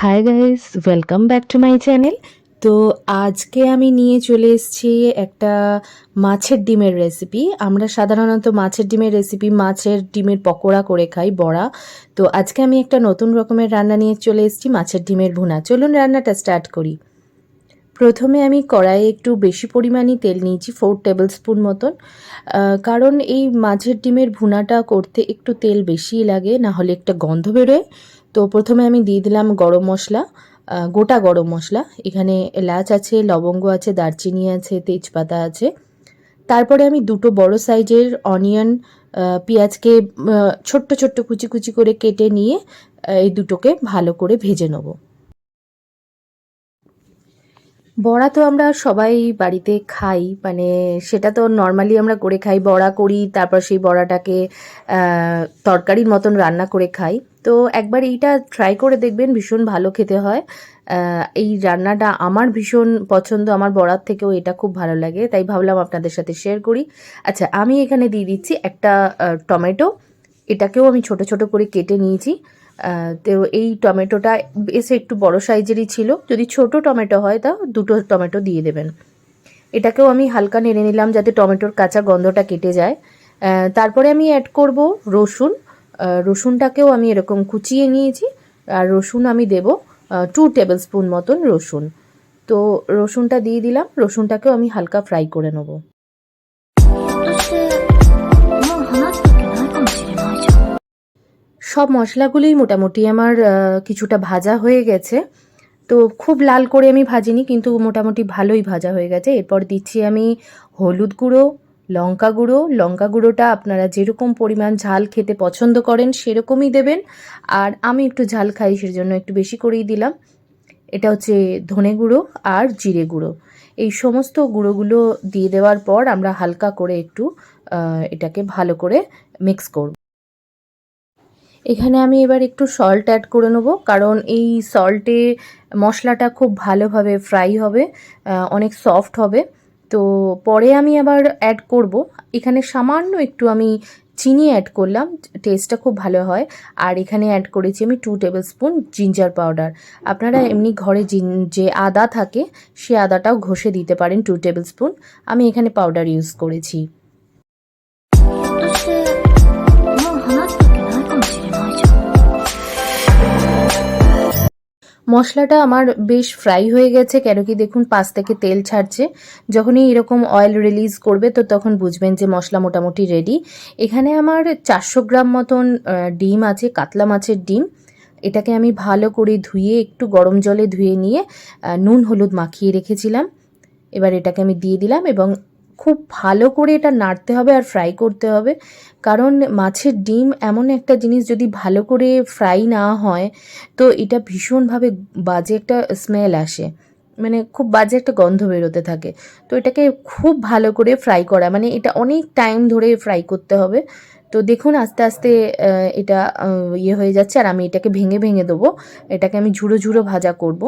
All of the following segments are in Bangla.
Hi guys, welcome back to my channel. তো আজকে আমি নিয়ে চলে এসেছি একটা মাছের ডিমের রেসিপি। আমরা সাধারণত মাছের ডিমের রেসিপি মাছের ডিমের পকোড়া করে খাই, বড়া। তো আজকে আমি একটা নতুন রকমের রান্না নিয়ে চলে এসেছি, মাছের ডিমের ভুনা। চলুন রান্নাটা স্টার্ট করি। প্রথমে আমি কড়াইয়ে একটু বেশি পরিমাণই তেল নিয়েছি, 4 টেবিল স্পুন মতন। কারণ এই মাছের ডিমের ভুনাটা করতে একটু তেল বেশিই লাগে, না হলে একটা গন্ধ বেরোয়। তো প্রথমে আমি দিয়ে দিলাম গরম মশলা, গোটা গরম মশলা। এখানে এলাচ আছে, লবঙ্গ আছে, দারচিনি আছে, তেজপাতা আছে। তারপরে আমি দুটো বড় সাইজের অনিয়ন, পেঁয়াজকে ছোট্ট ছোট্ট কুচি কুচি করে কেটে নিয়ে এই দুটোকে ভালো করে ভেজে নেবো। বড়া তো আমরা সবাই বাড়িতে খাই, মানে সেটা তো নর্মালি আমরা করে খাই, বড়া করি, তারপর সেই বড়াটাকে তরকারির মতন রান্না করে খাই। তো একবার এইটা ট্রাই করে দেখবেন, ভীষণ ভালো খেতে হয়। এই রান্নাটা আমার ভীষণ পছন্দ, আমার বড়ার থেকেও এটা খুব ভালো লাগে, তাই ভাবলাম আপনাদের সাথে শেয়ার করি। আচ্ছা, আমি এখানে দিয়ে দিচ্ছি একটা টমেটো। এটাকেও আমি ছোট ছোট করে কেটে নিয়েছি। তো এই টমেটোটা বেশ একটু বড় সাইজেরই ছিল। যদি ছোট টমেটো হয় তা দুটো টমেটো দিয়ে দেবেন। এটাকেও আমি হালকা নেড়ে নিলাম যাতে টমেটোর কাঁচা গন্ধটা কেটে যায়। তারপরে আমি অ্যাড করব রসুন। রসুনটাকেও আমি এরকম কুচিয়ে নিয়েছি। আর রসুন আমি দেব 2 টেবিল স্পুন মতন রসুন। তো রসুনটা দিয়ে দিলাম, রসুনটাকেও আমি হালকা ফ্রাই করে নেব। সব মশলাগুলোই মোটামুটি আমার কিছুটা ভাজা হয়ে গেছে। তো খুব লাল করে আমি ভাজিনি, কিন্তু মোটামুটি ভালোই ভাজা হয়ে গেছে। এরপর দিচ্ছি আমি হলুদ গুঁড়ো, লঙ্কা গুঁড়ো। লঙ্কা গুঁড়োটা আপনারা যেরকম পরিমাণ ঝাল খেতে পছন্দ করেন সেরকমই দেবেন। আর আমি একটু ঝাল খাই, সেজন্য একটু বেশি করেই দিলাম। এটা হচ্ছে ধনে গুঁড়ো আর জিরে গুঁড়ো। এই সমস্ত গুঁড়োগুলো দিয়ে দেওয়ার পর আমরা হালকা করে একটু এটাকে ভালো করে মিক্স করব। এখানে আমি এবার একটু সল্ট অ্যাড করে নেবো, কারণ এই সল্টে মশলাটা খুব ভালোভাবে ফ্রাই হবে, অনেক সফট হবে। তো পরে আমি আবার অ্যাড করব। এখানে সামান্য একটু আমি চিনি অ্যাড করলাম, টেস্টটা খুব ভালো হয়। আর এখানে অ্যাড করেছি আমি 2 টেবিল স্পুন জিঞ্জার পাউডার। আপনারা এমনি ঘরে যে আদা থাকে সে আদাটাও ঘষে দিতে পারেন 2 টেবিল স্পুন। আমি এখানে পাউডার ইউজ করেছি। মশলাটা আমার বেশ ফ্রাই হয়ে গেছে, কেন কি দেখুন পাশ থেকে তেল ছাড়ছে। যখনই এরকম অয়েল রিলিজ করবে তো তখন বুঝবেন যে মশলা মোটামুটি রেডি। এখানে আমার 400 গ্রাম মতন ডিম আছে, কাতলা মাছের ডিম। এটাকে আমি ভালো করে ধুয়ে একটু গরম জলে ধুয়ে নিয়ে নুন হলুদ মাখিয়ে রেখেছিলাম। এবার এটাকে আমি দিয়ে দিলাম এবং খুব ভালো করে এটা নাড়তে হবে আর ফ্রাই করতে হবে। কারণ মাছের ডিম এমন একটা জিনিস, যদি ভালো করে ফ্রাই না হয় তো এটা ভীষণভাবে বাজে একটা স্মেল আসে, মানে খুব বাজে একটা গন্ধ বেরোতে থাকে। তো এটাকে খুব ভালো করে ফ্রাই করা, মানে এটা অনেক টাইম ধরে ফ্রাই করতে হবে। তো দেখুন আস্তে আস্তে এটা ইয়ে হয়ে যাচ্ছে, আর আমি এটাকে ভেঙে ভেঙে দেবো। এটাকে আমি ঝুড়ো ঝুড়ো ভাজা করব।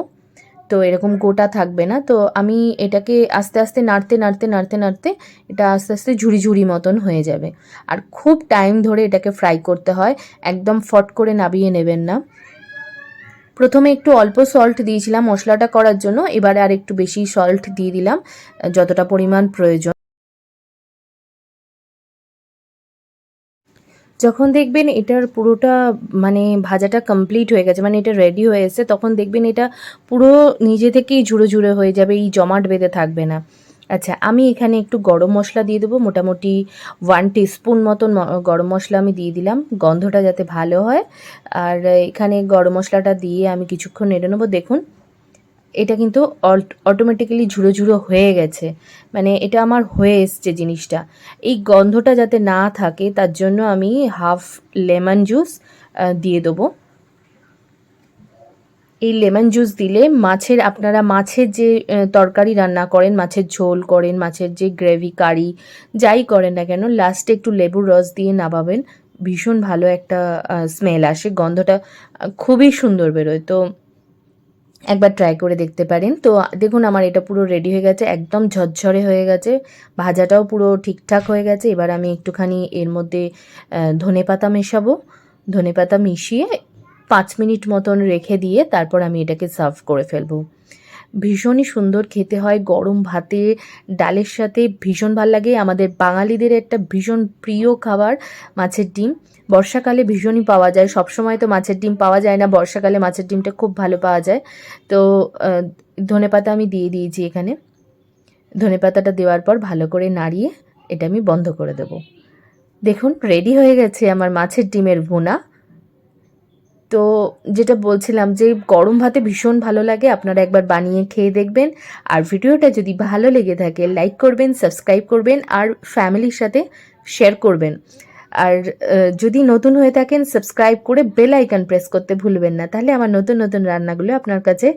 তো এরকম গোটা থাকবে না। তো আমি এটাকে আস্তে আস্তে নাড়তে নাড়তে নাড়তে নাড়তে এটা আস্তে আস্তে ঝুড়ি ঝুড়ি মতন হয়ে যাবে। আর খুব টাইম ধরে এটাকে ফ্রাই করতে হয়, একদম ফট করে নাবিয়ে নেবেন না। প্রথমে একটু অল্প সল্ট দিয়েছিলাম মশলাটা করার জন্য, এবারে আর একটু বেশি সল্ট দিয়ে দিলাম, যতটা পরিমাণ প্রয়োজন। যখন দেখবেন এটার পুরোটা মানে ভাজাটা কমপ্লিট হয়ে গেছে, মানে এটা রেডি হয়ে এসেছে, তখন দেখবেন এটা পুরো নিজে থেকেই ঝুড়ো ঝুড়ো হয়ে যাবে, এই জমাট বেঁধে থাকবে না। আচ্ছা, আমি এখানে একটু গরম মশলা দিয়ে দেবো, মোটামুটি 1 টিস্পুন মতন গরম মশলা আমি দিয়ে দিলাম, গন্ধটা যাতে ভালো হয়। আর এখানে গরম মশলাটা দিয়ে আমি কিছুক্ষণ নেড়ে নেবো। দেখুন এটা কিন্তু অটোমেটিক্যালি ঝুড়ো ঝুড়ো হয়ে গেছে, মানে এটা আমার হয়ে এসছে জিনিসটা। এই গন্ধটা যাতে না থাকে তার জন্য আমি হাফ লেমন জুস দিয়ে দেবো। এই লেমন জুস দিলে মাছের, আপনারা মাছের যে তরকারি রান্না করেন, মাছের ঝোল করেন, মাছের যে গ্রেভি কারি যাই করেন না কেন, লাস্টে একটু লেবুর রস দিয়ে নামাবেন, ভীষণ ভালো একটা স্মেল আসে, গন্ধটা খুবই সুন্দর বেরোয়। তো একবার ট্রাই করে দেখতে পারেন। তো দেখুন আমার এটা পুরো রেডি হয়ে গেছে, একদম ঝরঝরে হয়ে গেছে, ভাজাটাও পুরো ঠিকঠাক হয়ে গেছে। এবার আমি একটুখানি এর মধ্যে ধনেপাতা মেশাবো। ধনেপাতা মিশিয়ে 5 মিনিট মতন রেখে দিয়ে তারপর আমি এটাকে সার্ভ করে ফেলবো। ভীষণই সুন্দর খেতে হয় গরম ভাতে, ডালের সাথে ভীষণ ভাল লাগে। আমাদের বাঙালিদের একটা ভীষণ প্রিয় খাবার মাছের ডিম। বর্ষাকালে ভীষণই পাওয়া যায়, সবসময় তো মাছের ডিম পাওয়া যায় না, বর্ষাকালে মাছের ডিমটা খুব ভালো পাওয়া যায়। তো ধনেপাতা আমি দিয়ে দিয়েছি এখানে। ধনেপাতাটা দেওয়ার পর ভালো করে নাড়িয়ে এটা আমি বন্ধ করে দেব। দেখুন রেডি হয়ে গেছে আমার মাছের ডিমের ভুনা। তো যেটা বলছিলাম যে গরম ভাতে ভীষণ ভালো লাগে, আপনারা একবার বানিয়ে খেয়ে দেখবেন। আর ভিডিওটা যদি ভালো লেগে থাকে লাইক করবেন, সাবস্ক্রাইব করবেন আর ফ্যামিলির সাথে শেয়ার করবেন। আর যদি নতুন হয়ে থাকেন সাবস্ক্রাইব করে বেল আইকন প্রেস করতে ভুলবেন না, তাহলে আমার নতুন নতুন রান্নাগুলো আপনার কাছে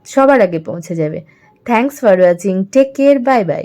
সবার আগে পৌঁছে যাবে। Thanks for watching, take care, bye by.